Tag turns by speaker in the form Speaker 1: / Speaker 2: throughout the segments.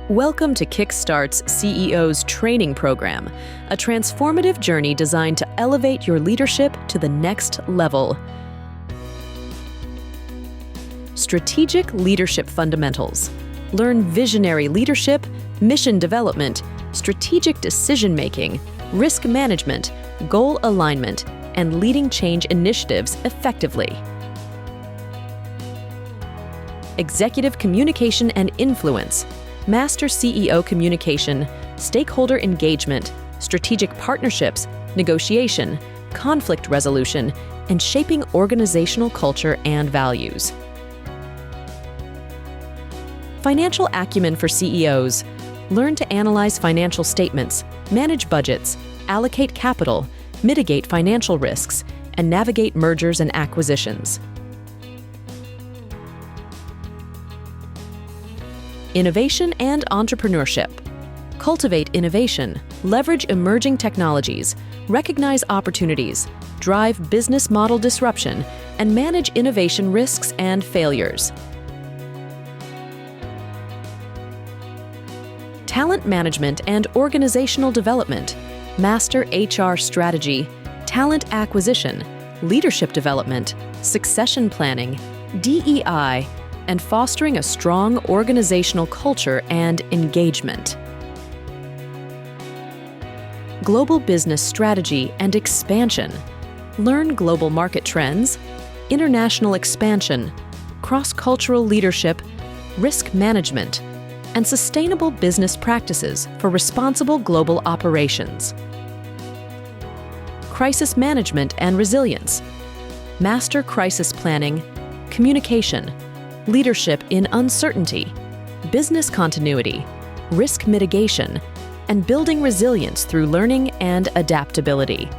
Speaker 1: Welcome to Kickstart's CEO's Training Program, a transformative journey designed to elevate your leadership to the next level. Strategic Leadership Fundamentals. Learn visionary leadership, mission development, strategic decision-making, risk management, goal alignment, and leading change initiatives effectively. Executive Communication and Influence. Master CEO communication, stakeholder engagement, strategic partnerships, negotiation, conflict resolution, and shaping organizational culture and values. Financial Acumen for CEOs. Learn to analyze financial statements, manage budgets, allocate capital, mitigate financial risks, and navigate mergers and acquisitions. Innovation and Entrepreneurship. Cultivate innovation, leverage emerging technologies, recognize opportunities, drive business model disruption, and manage innovation risks and failures. Talent Management and Organizational Development. Master HR strategy, talent acquisition, leadership development, succession planning, DEI, and fostering a strong organizational culture and engagement. Global Business Strategy and Expansion. Learn global market trends, international expansion, cross-cultural leadership, risk management, and sustainable business practices for responsible global operations. Crisis Management and Resilience. Master crisis planning, communication, leadership in uncertainty, business continuity, risk mitigation, and building resilience through learning and adaptability.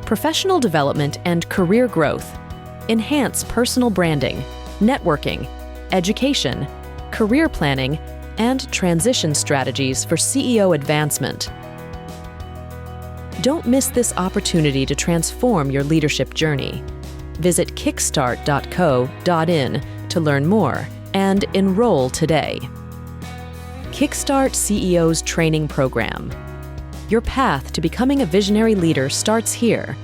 Speaker 1: Professional development and career growth. Enhance personal branding, networking, education, career planning, and transition strategies for CEO advancement. Don't miss this opportunity to transform your leadership journey. Visit kickstart.co.in to learn more and enroll today. Kickstart CEO's Training Program. Your path to becoming a visionary leader starts here.